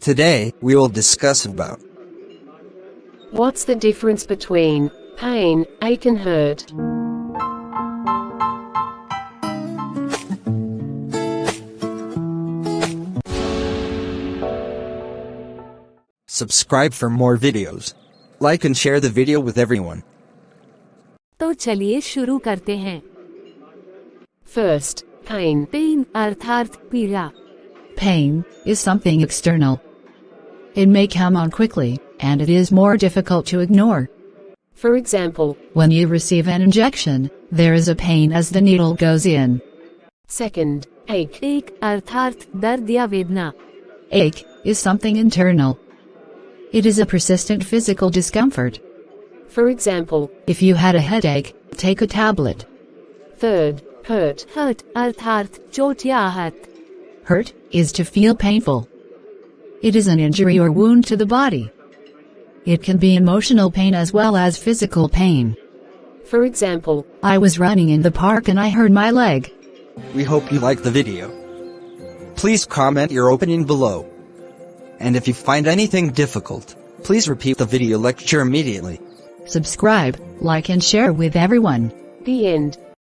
Today, we will discuss about What's the difference between pain, ache and hurt? subscribe for more videos. Like and share the video with everyone. तो चलिए शुरू करते हैं। First, pain. Pen अर्थात पीड़ा। Pain is something external. It may come on quickly, and it is more difficult to ignore. For example, When you receive an injection, there is a pain as the needle goes in. second, ache. एक अर्थात दर्द या वेदना। Ache is something internal. It is a persistent physical discomfort. For example, If you had a headache, take a tablet. third, hurt. Hurt अर्थात चोट या आहत। Hurt is to feel painful. It is an injury or wound to the body. It can be emotional pain as well as physical pain. For example, I was running in the park and I hurt my leg. We hope you like the video. Please comment your opinion below. And if you find anything difficult, please repeat the video lecture immediately. Subscribe, like and share with everyone. the end.